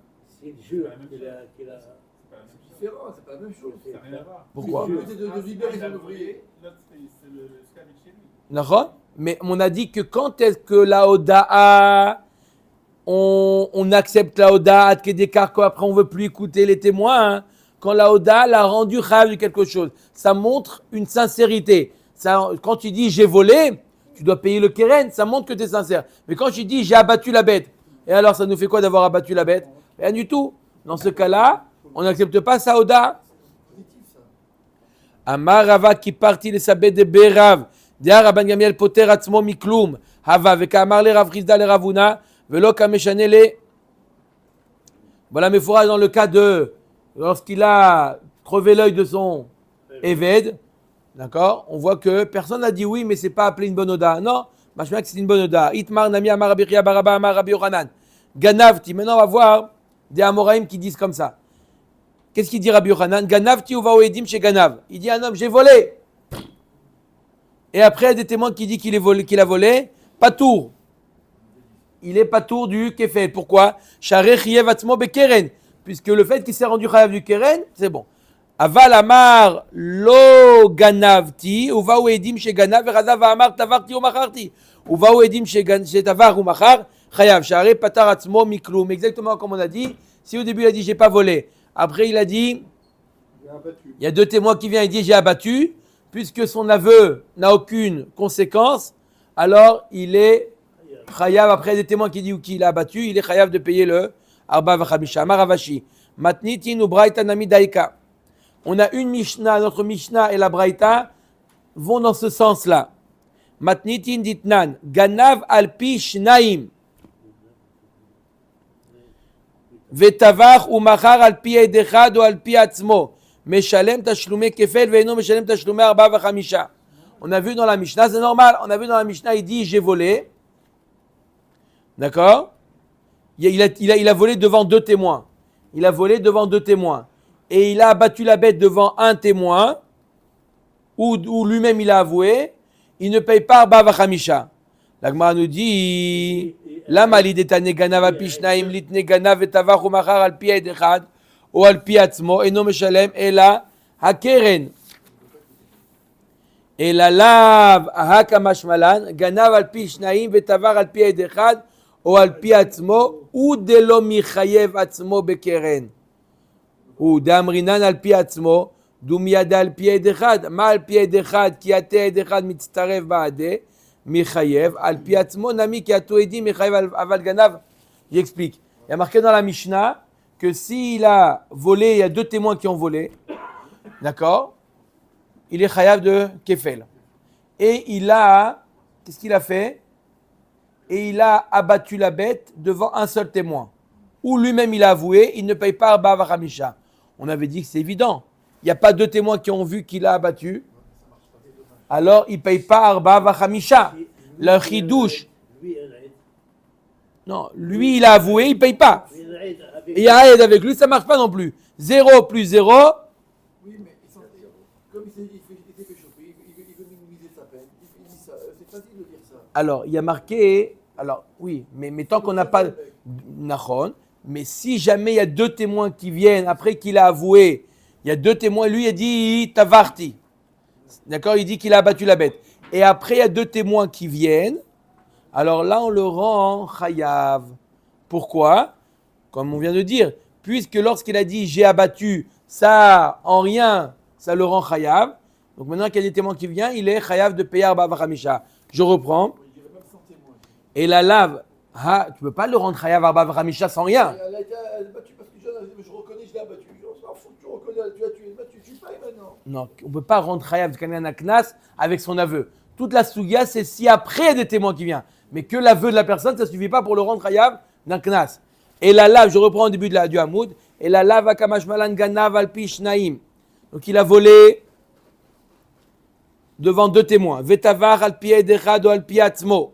C'est le jeu qu'il a. C'est différent, c'est pas la même chose. Ça n'a rien à voir. Pourquoi? De libérer son ouvrier. L'autre, c'est le scavet chez lui. D'accord? Mais on a dit que quand est-ce que la Oda'a, on accepte la Oda'a de Kedekar, après on ne veut plus écouter les témoins, hein, quand la Oda'a l'a rendu chayav de quelque chose. Ça montre une sincérité. Ça, quand tu dis j'ai volé, tu dois payer le keren, ça montre que tu es sincère. Mais quand tu dis j'ai abattu la bête, et alors ça nous fait quoi d'avoir abattu la bête? Rien du tout. Dans ce cas-là, on n'accepte pas sa Oda'a. Amar Rava qui partit de sa bête de Berav. Dia Rabban Gamliel poter atzmo mikloum. Hava veka amar le Rav Chizda le Ravuna. Velo kameshane le. Voilà mes fourrages dans le cas de lorsqu'il a crevé l'œil de son Eved. D'accord? On voit que personne n'a dit oui, mais c'est pas appelé une bonne Oda. Non, je que c'est une bonne Oda. Itmar nami amar Rabbi Chia baraba amar Rabbi Yochanan. Ganavti. Maintenant, on va voir des Amoraïm qui disent comme ça. Qu'est-ce qu'il dit Rabbi Yochanan? Ganavti ou vaoedim chez Ganav. Il dit un homme, j'ai volé. Et après, il y a des témoins qui disent qu'il a volé. Patour. Il est patour du kefet. Pourquoi? Sharech yev atzmo bekeren. Puisque le fait qu'il s'est rendu chayav du keren, c'est bon. Aval amar lo ganavti, uva edim chez ganav, et Radav amar tavarti ou macharti. Uva edim chez tavar ou machar, chayav, share patar atzmo mikloum. Exactement comme on a dit. Si au début il a dit j'ai pas volé, après il a dit il y a deux témoins qui viennent, il dit j'ai abattu, puisque son aveu n'a aucune conséquence, alors il est chayav. Après des témoins qui disent qu'il a abattu, il est chayav de payer le arba v'chamisha. Amar Ravashi, matnitin u braïta nami daika. On a une Mishnah, notre Mishnah et la Braïta vont dans ce sens-là. Matnitin ditnan, ganav alpi shnaim. Vetavar ou machar alpi edechad ou alpi atzmo. Meshalem tashlume kefel ve'eno meshalem tashlume arba v'chamisha. On a vu dans la Mishnah, c'est normal, on a vu dans la Mishnah, il dit j'ai volé. D'accord? Il a volé devant deux témoins. Il a volé devant deux témoins. Et il a abattu la bête devant un témoin, ou lui-même il a avoué, il ne paye pas Arba Vachamisha. La Gemara nous dit Lama lidetane ganav al pi shnaim litne ganav etavach umachar al pi ed echad ou al pi atzmo eno meshalem ela hakeren ela lav hakamashmalan ganav al pi shnaim etavach al pi ed echad ou al pi atzmo ou delo michayev atzmo bekeren ou damrinan al pi atzmo דומייד על פי עד אחד, מה על פי עד אחד? כי עתה עד אחד מצטרף בעדה, מחייב, על פי עצמו נמי כי עתו עדים מחייב אבל גנב. J'explique. Il y a marqué dans la Mishnah que s'il a volé, il y a 2 témoins qui ont volé, d'accord? Il est chayav de kefel. Et il a, qu'est-ce qu'il a fait? Et il a abattu la bête devant un seul témoin. Ou lui-même il a avoué, il ne paye pas Arba Vachamisha. On avait dit que c'est évident. Il n'y a pas 2 témoins qui ont vu qu'il a abattu, alors il ne paye pas Arba Vachamisha. Le chidouche. Non, lui il a avoué, il ne paye pas. Et il y a aide avec lui, ça ne marche pas non plus. 0 plus 0. Oui, mais comme il s'est fait chauffer, il veut minimiser sa peine. Il dit ça, c'est facile de dire ça. Alors, il y a marqué, alors oui, mais tant qu'on n'a pas Nachon, mais si jamais il y a 2 témoins qui viennent après qu'il a avoué, il y a 2 témoins, lui il dit Tavarti. D'accord, il dit qu'il a abattu la bête. Et après il y a 2 témoins qui viennent, alors là on le rend chayav. Pourquoi? Comme on vient de dire, puisque lorsqu'il a dit j'ai abattu, ça en rien, ça le rend chayav. Donc maintenant qu'il y a des témoins qui viennent, il est chayav de payer Arba Vachamisha. Je reprends. Et la lave, tu ne peux pas le rendre chayav Arba Vachamisha sans rien. Elle a été battue parce que je reconnais, je l'ai abattue. On s'en fout, tu reconnais, tu as tué, tu payes maintenant. Non, on ne peut pas rendre chayav de quelqu'un à Knas avec son aveu. Toute la sugia, c'est si après il y a des témoins qui viennent. Mais que l'aveu de la personne, ça ne suffit pas pour le rendre chayav d'un Knas. Et la lave, je reprends au début du Hamoud, et la lave akamash malan ganav al pi shnaim. Donc il a volé devant 2 témoins. Vetavar al pi ed echad ou al pi atzmo.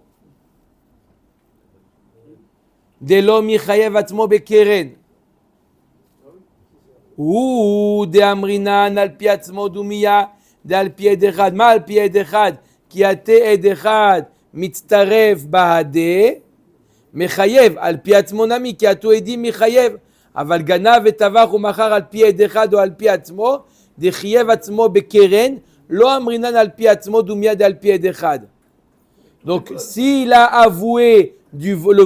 Delo michayev atzmo bekeren. Ou de amrinan al pi atzmo dumiya de al pi ed echad. Ma al pi ed echad ki ate ed echad mitztaref bahade. מחייב, על פי עצמו נמי, כי עתו עדים מחייב, אבל גנב וטבח ומכר על פי עד אחד או על פי עצמו, דחייב עצמו בקרן, לא אמרינן על פי עצמו דומיד על פי עד אחד. Donc, s'il a avoué le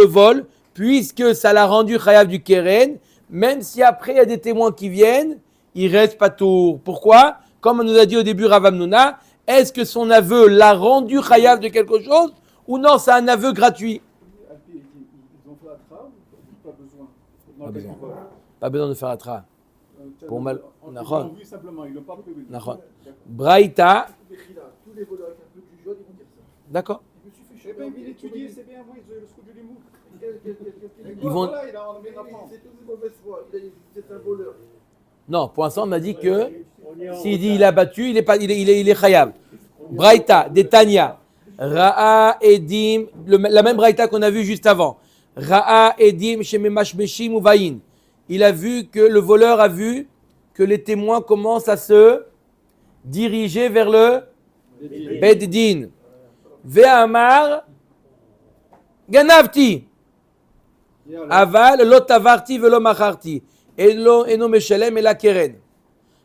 vol, puisque ça l'a rendu chayav du keren, même si après il y a des témoins qui viennent, il reste patour. Pourquoi? Comme on nous a dit au début Rav Hamnuna, est-ce que son aveu l'a rendu chayav de quelque chose? Ou non, c'est un aveu gratuit. Ils ont fait la trame, pas besoin. Pas besoin. Pas besoin de faire la tra. Pour mal. Ils l'ont vu simplement, ils l'ont pas prévu. Braïta. Tous les voleurs avec un peu du jaune, ils vont dire ça. D'accord. Je me suis fait Eh chauffer. bien, il étudie, c'est bien, oui, le scout du limou. Ils vont- Voilà, il a enlevé la France. C'est une mauvaise foi. C'est un voleur. Non, pour l'instant, on m'a dit que s'il dit il a battu, il est chayav. Braïta, Detania. Ra'a Edim, la même Braïta qu'on a vu juste avant. Ra'a Edim Shememashmeshim Uvayin. Il a vu que le voleur a vu que les témoins commencent à se diriger vers le Beddin. Ve'amar Ganavti. Aval lo tavarti velo macharti. Eno meshalem ela keren.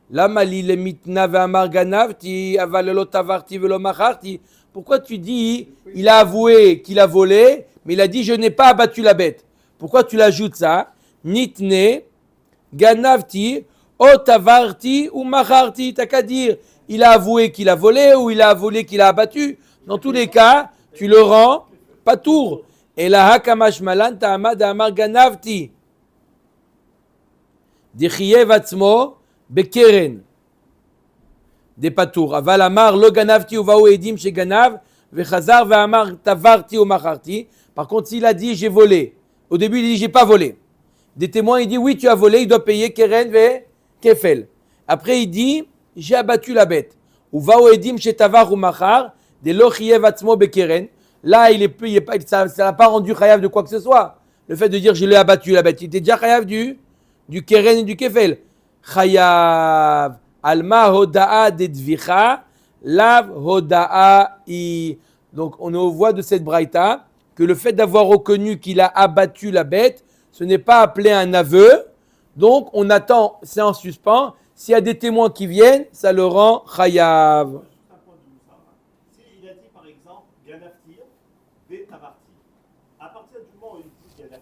Lama li le mitna ve'amar ganavti. Aval lo tavarti velo macharti. Pourquoi tu dis, il a avoué qu'il a volé, mais il a dit, je n'ai pas abattu la bête. Pourquoi tu l'ajoutes ça? Nitne, ganavti, otavarti ou macharti. T'as qu'à dire, il a avoué qu'il a volé ou il a avoué qu'il a abattu. Dans tous les cas, tu le rends patour. Et la hakamash malan ta'amad amar ganavti. Dechiyev atzmo bekeren. Des patours. Aval amar lo ganavti ou vao edim chez ganav, vechazar ve'amar tavarti ou macharti. Par contre, s'il a dit j'ai volé, au début il dit j'ai pas volé. Des témoins, il dit oui tu as volé, il doit payer keren ve kefel. Après il dit j'ai abattu la bête. Ou vao edim chez tavar ou machar, de lo chiev atzmo bekeren. Là ça n'a pas rendu chayav de quoi que ce soit. Le fait de dire je l'ai abattu la bête, il était déjà chayav du keren et du kefel. Chayav Alma hoda'a de dvicha, lav hoda'a i. Donc, on est aux voies de cette braïta que le fait d'avoir reconnu qu'il a abattu la bête, ce n'est pas appelé un aveu. Donc, on attend, c'est en suspens. S'il y a des témoins qui viennent, ça le rend chayav. Juste un point de Moussa. S'il a dit par exemple Ganaftir, Vetavartir, à partir du moment où il dit Ganaftir,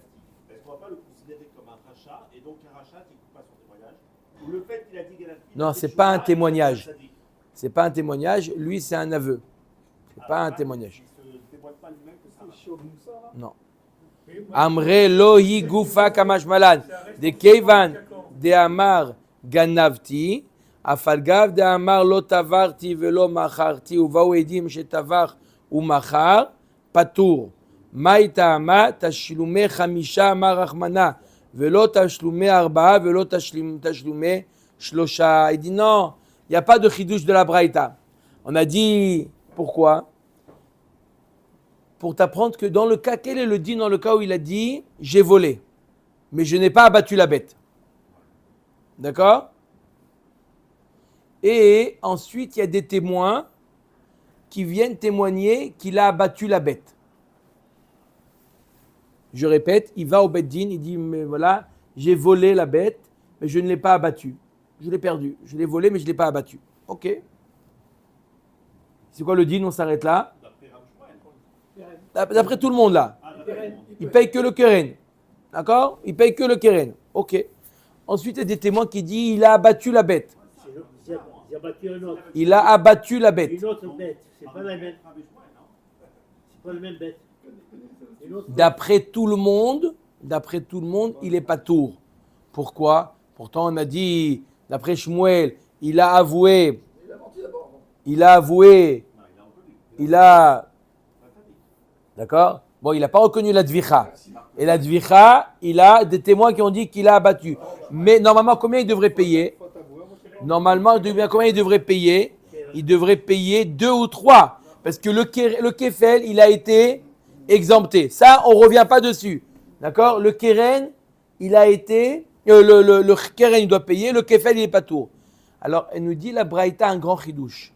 est-ce qu'on ne va pas le considérer comme un rachat et donc un rachat qui ne coupe pas son témoignage? Ou le fait qu'il a dit Ganaftir. Non, c'est pas un témoignage. C'est pas un témoignage. Lui, c'est un aveu. C'est pas un témoignage. Il ne se témoigne pas lui-même que ça. Non. Amre lohi gufa kamash malan. De keivan de amar ganavti. Afalgav de amar lo tavarti velo macharti. Uvau edim shetavar ou machar. Patour. Maïta ama tashlume chamisha amar rachmana. Velo tashlume arba'a velo tashlume shlosha. Il dit non, il n'y a pas de chidouche de la braïta. On a dit pourquoi? Pour t'apprendre que dans le cas, quel est le din dans le cas où il a dit j'ai volé, mais je n'ai pas abattu la bête. D'accord? Et ensuite, il y a des témoins qui viennent témoigner qu'il a abattu la bête. Je répète, il va au Beddin, il dit mais voilà, j'ai volé la bête, mais je ne l'ai pas abattue. Je l'ai perdue. Je l'ai volée, mais je ne l'ai pas abattue. Ok. C'est quoi le din? On s'arrête là. D'après tout le monde là. Il paye que le keren. D'accord? Il paye que le keren. Ok. Ensuite, il y a des témoins qui disent il a abattu la bête. Il a battu un autre. Il a abattu la bête. Une autre bête. C'est pas la même. C'est pas la même bête. Une autre D'après tout le monde, il est pas tour. Pourquoi? Pourtant, on a dit, d'après Shmuel, il a avoué. D'accord? Bon, il n'a pas reconnu la dvicha. Et la dvicha, il a des témoins qui ont dit qu'il a abattu. Mais normalement, combien il devrait payer? Normalement, combien il devrait payer? Il devrait payer 2 ou 3. Parce que le kefel, il a été exempté. Ça, on ne revient pas dessus. D'accord? Le keren, il a été... le keren, il doit payer. Le kefel, il n'est pas tour. Alors, elle nous dit, la braïta, un grand chidouche.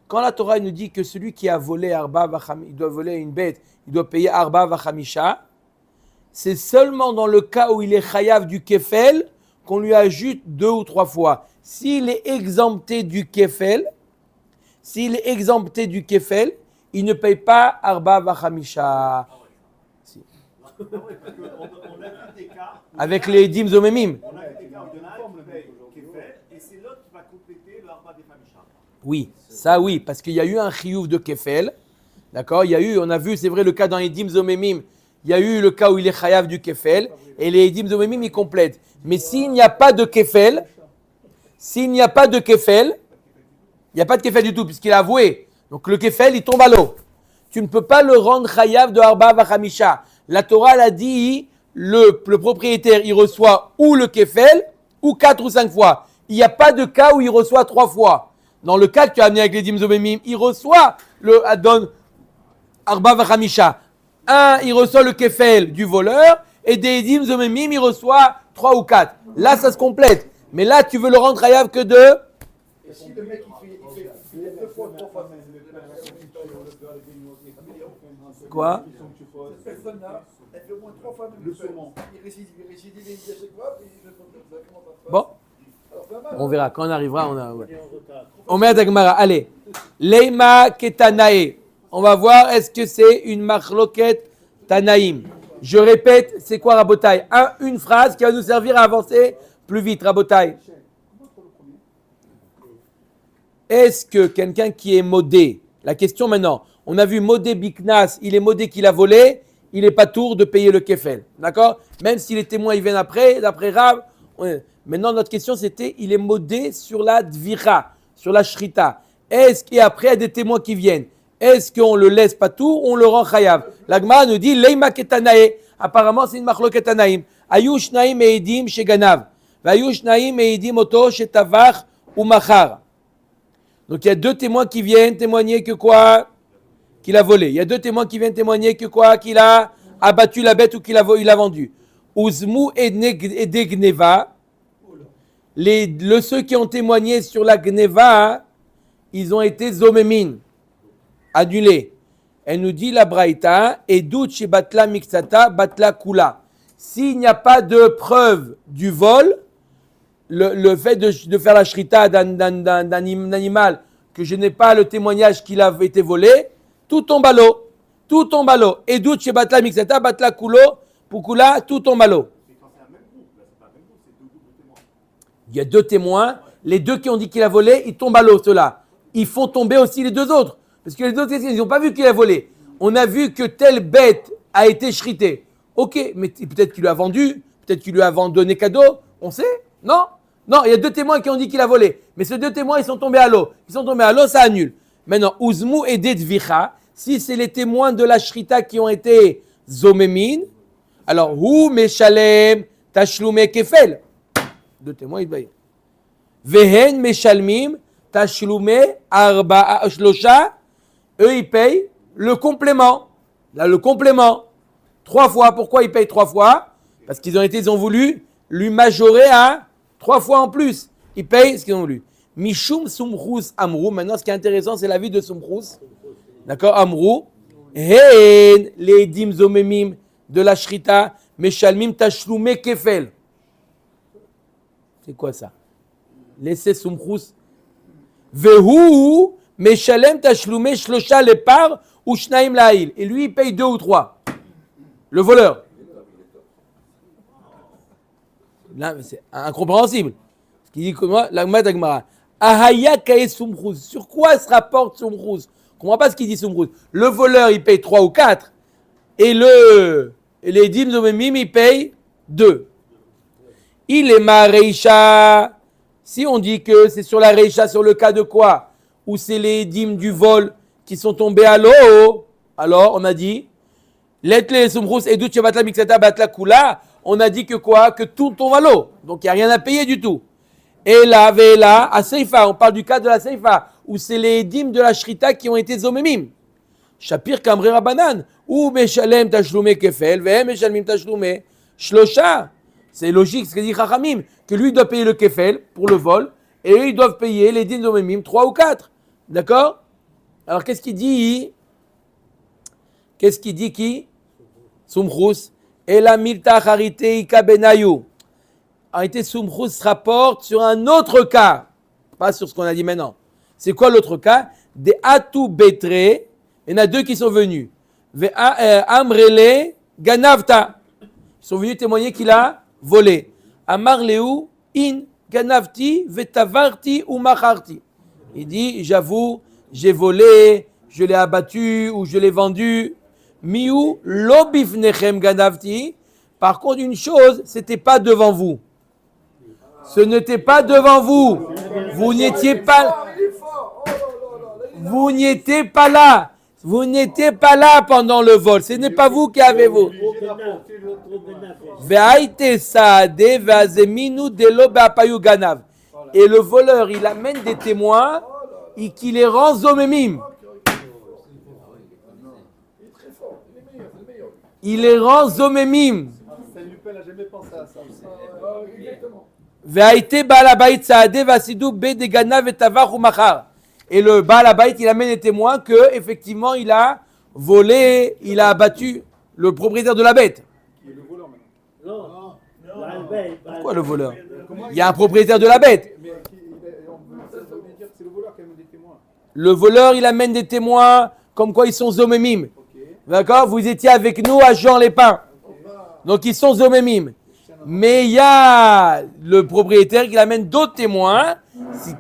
Quand la Torah nous dit que celui qui a volé il doit voler une bête, il doit payer arba vachamisha, c'est seulement dans le cas où il est chayav du kefel qu'on lui ajoute 2 ou 3 fois. S'il est exempté du kefel, il ne paye pas arba vachamisha. Si. On a vu des cas. Avec les dim zomemim. On a vu des cas où il y en a un qui paye Kefel et c'est l'autre qui va compléter le Arba des Famisha. Oui, ça oui, parce qu'il y a eu un chiyuv de kefel. D'accord? On a vu, c'est vrai, le cas dans les dim zomemim, il y a eu le cas où il est chayav du kefel, et les dim zomemim, ils complètent. Mais s'il n'y a pas de kefel, il n'y a pas de kefel du tout, puisqu'il a avoué. Donc le kefel, il tombe à l'eau. Tu ne peux pas le rendre chayav de arba vachamisha. La Torah l'a dit, le propriétaire, il reçoit ou le kefel, ou 4 ou 5 fois. Il n'y a pas de cas où il reçoit 3 fois. Dans le cas que tu as amené avec les dim zomemim, il reçoit le Adon Arba Vachamisha. Il reçoit le kefel du voleur, et des dim zomemim, il reçoit 3 ou 4. Là, ça se complète. Mais là, tu veux le rendre chayav que de... Et si le mec il fait 2 fois, 3 fois, Quoi? Cette personne-là, elle fait au moins 3 fois le saumon. Il récidive à chaque fois, et je pense exactement pas. Bon, Alors, pas mal. on verra. Quand on arrivera, ouais. On met à Dagmara. Allez. Leima ketanae. On va voir, est-ce que c'est une machloket tanaïm? Je répète, c'est quoi Rabotai? Une phrase qui va nous servir à avancer plus vite, Rabotai. Est-ce que quelqu'un qui est modé, la question maintenant, on a vu modé biknas, il est modé qu'il a volé, il n'est pas tour de payer le kefel. D'accord? Même si les témoins ils viennent après, d'après Rav. Maintenant, notre question c'était, il est modé sur la dvira, sur la shrita. Est-ce qu'après, il y a des témoins qui viennent? Est-ce qu'on le laisse pas tout ou on le rend chayav? L'Agma nous dit, leima ketanae. Apparemment, c'est une machloket tanaïm. Ayush naim eidim sheganav. Vayush naim eidim oto shetavach ou machar. Donc, il y a 2 témoins qui viennent témoigner que quoi? Qu'il a volé. Il y a 2 témoins qui viennent témoigner que quoi? Qu'il a abattu la bête ou qu'il a vendu. Uzmu edegneva. ceux qui ont témoigné sur la Gneva, ils ont été zomémin, annulés. Elle nous dit la Braïta, Edut chez Batla Mixata, Batla Kula. S'il n'y a pas de preuve du vol, le fait de faire la shrita d'un animal, que je n'ai pas le témoignage qu'il a été volé, tout tombe à l'eau. Tout tombe à l'eau. Edut chez Batla Mixata, Batla Kulo, Pukula, tout tombe à l'eau. Mais quand c'est un même groupe, là, c'est pas un même groupe, c'est deux groupes de témoins. Il y a deux témoins. Les deux qui ont dit qu'il a volé, ils tombent à l'eau, ceux-là. Ils font tomber aussi les deux autres. Parce que les autres, ils n'ont pas vu qu'il a volé. On a vu que telle bête a été shritée. Ok, mais peut-être qu'il lui a vendu, peut-être qu'il lui a donné cadeau. On sait? Non? Non, il y a deux témoins qui ont dit qu'il a volé. Mais ces deux témoins, ils sont tombés à l'eau. Ils sont tombés à l'eau, ça annule. Maintenant, Uzmu et Dedvicha, si c'est les témoins de la shrita qui ont été zomémin, alors, Hu Meshalem Tashlume Kefel. Deux témoins, ils payent. Vehen Meshalmim Tashlume Arba Shlosha. Eux, ils payent le complément. Là, le complément. 3 fois. Pourquoi ils payent 3 fois? Parce ils ont voulu lui majorer à 3 fois en plus. Ils payent ce qu'ils ont voulu. Mishum Sumchus Amrou. Maintenant, ce qui est intéressant, c'est l'avis de Sumchus. D'accord, Amrou. Hen les dim zomemim de la shrita. Meshalmim Tashlume Kefel. C'est quoi ça? Laissez Sumchus. Vehu Meshalem Tashlume Shlosha Lepar ou Shnaim Laïl. Et lui, il paye 2 ou 3. Le voleur. Là, c'est incompréhensible. Ce qu'il dit comme moi, la Gmara. Ahaya Kae Sumchus. Sur quoi se rapporte Sumchus? Je ne comprends pas ce qu'il dit Sumchus. Le voleur, il paye 3 ou 4. Et les dîmes zomemim, il paye 2. Il est ma reisha. Si on dit que c'est sur la reisha, sur le cas de quoi? Où c'est les dîmes du vol qui sont tombés à l'eau. Alors, on a dit, Letle Sumchus Edut Shebatla Mixata Batla Kula. On a dit que quoi? Que tout tombe à l'eau. Donc, il n'y a rien à payer du tout. Et là, Vela, à Seifa, on parle du cas de la Seifa, où c'est les dîmes de la Shrita qui ont été zomemim. Shapir Kamre Rabanan, ou Meshalem Tashlume Kefel, Vehem Meshalmim Tashlume Shlosha. C'est logique ce que dit Chachamim, que lui doit payer le Kefel pour le vol, et eux ils doivent payer les dîmes zomemim 3 ou 4. D'accord? Alors qu'est-ce qu'il dit? Qu'est-ce qu'il dit qui? Sumchus. Et la milta charite ika benayu. A été Sumchus se rapporte sur un autre cas, pas sur ce qu'on a dit maintenant. C'est quoi l'autre cas? Des atu betre. Il y en a 2 qui sont venus. Amrele ganavta. Ils sont venus témoigner qu'il a volé. Amarleu in ganavti vetavarti ou macharti. Il dit, j'avoue, j'ai volé, je l'ai abattu ou je l'ai vendu. Miu lo bifnechem ganavti. Par contre, une chose, c'était pas devant vous. Ce n'était pas devant vous. Vous n'étiez pas. Vous n'étiez pas là. Vous n'étiez pas là pendant le vol. Ce n'est pas vous qui avez volé. Et le voleur, il amène des témoins et qui les rend zomemim. Il les rend zomemim. Saint Lupin n'a jamais pensé à ça. Exactement. Et le Baal Habayit, il amène les témoins que effectivement il a volé, il a abattu le propriétaire de la bête. Qui est le voleur maintenant? Non. Pourquoi le voleur? Il y a un propriétaire de la bête. Mais ça veut dire que c'est le voleur qui amène des témoins. Le voleur, il amène des témoins comme quoi ils sont zomemim. Ok. D'accord? Vous étiez avec nous à Jean-les-Pins. Donc ils sont zomemim. Mais il y a le propriétaire qui amène d'autres témoins,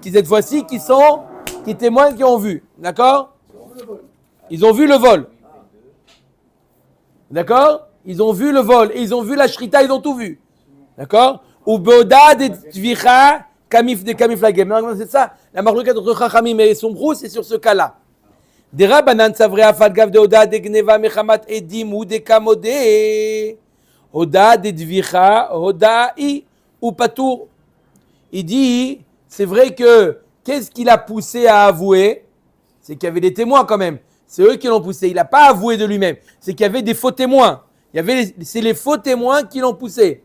qui cette fois-ci qui témoignent, qui ont vu. D'accord? Ils ont vu le vol. D'accord? Ils ont vu le vol. Et ils ont vu la shrita, ils ont tout vu. D'accord? Ou boda de tvicha kamif de kamiflagem. C'est ça. La marloquette entre Chachamim et Sumchus, c'est sur ce cas-là. Des rabanan savre afadgav de oda de gneva mechamat edim ou de kamode. Oda de dvicha, oda i ou patour. Il dit, c'est vrai que qu'est-ce qui l'a poussé à avouer? C'est qu'il y avait des témoins quand même. C'est eux qui l'ont poussé. Il n'a pas avoué de lui-même. C'est qu'il y avait des faux témoins. C'est les faux témoins qui l'ont poussé.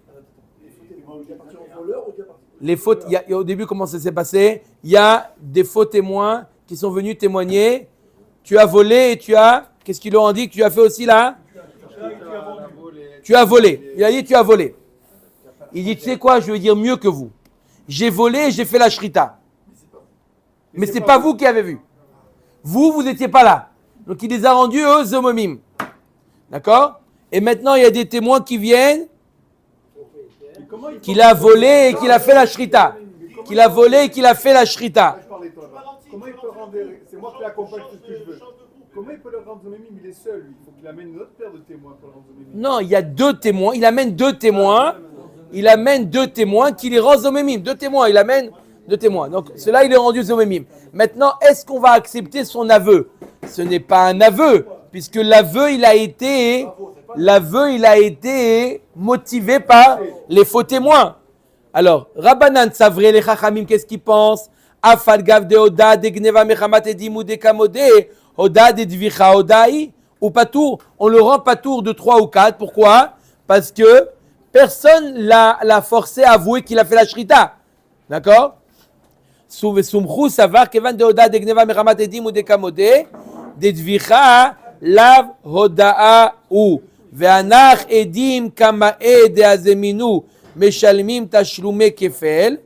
Les fautes, au début, comment ça s'est passé? Il y a des faux témoins qui sont venus témoigner. Tu as volé et tu as... Qu'est-ce qu'ils leur ont dit que tu as fait aussi là? Tu as volé. Il a dit tu as volé. Il dit tu sais quoi, je vais dire mieux que vous. J'ai volé et j'ai fait la shrita. Mais ce n'est pas vous qui avez vu. Vous n'étiez pas là. Donc il les a rendus eux zomomim. D'accord? Et maintenant il y a des témoins qui viennent qu'il a volé et qu'il a fait la shrita. Qu'il a volé et qu'il a fait la shrita. Comment il peut rendre... C'est moi qui l'accompagne tout ce que je veux. Comment il peut le rendre zomemim? Il est seul, lui. Il faut qu'il amène une autre paire de témoins pour le rendre zomemim. Non, il y a 2 témoins. Il amène 2 témoins. Il amène 2 témoins qui les rend zomemim. 2 témoins, il amène 2 témoins. Donc, cela, il est rendu zomemim. Maintenant, est-ce qu'on va accepter son aveu? Ce n'est pas un aveu, puisque l'aveu, il a été motivé par les faux témoins. Alors, Rabbanan Savré, les Chachamim, qu'est-ce qu'ils pensent? Afal gav de oda de gneva mechamat edim ou de kamode oda de dvicha odai ou patour. On le rend patour de 3 ou 4. Pourquoi? Parce que personne l'a forcé à avouer qu'il a fait la shrita. D'accord? Soumchou savar kevan de oda de gneva mechamat edim ou de kamode de dvicha lav hodaa ou ve'anach edim kamae de azeminu משלמים תשלומי כפל,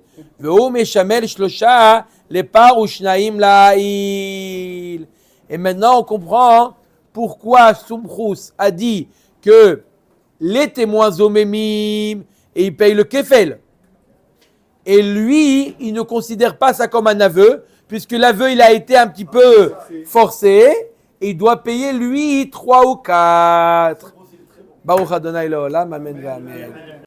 והוא משמל 3 לפר ושניים לעיל. Et maintenant on comprend pourquoi Soumchous a dit que les témoins zomemim et ils payent le kefel. Et lui, il ne considère pas ça comme un aveu, puisque l'aveu il a été un petit peu forcé, et il doit payer lui 3 ou 4. Baruch Adonai Leolam, amen, amen.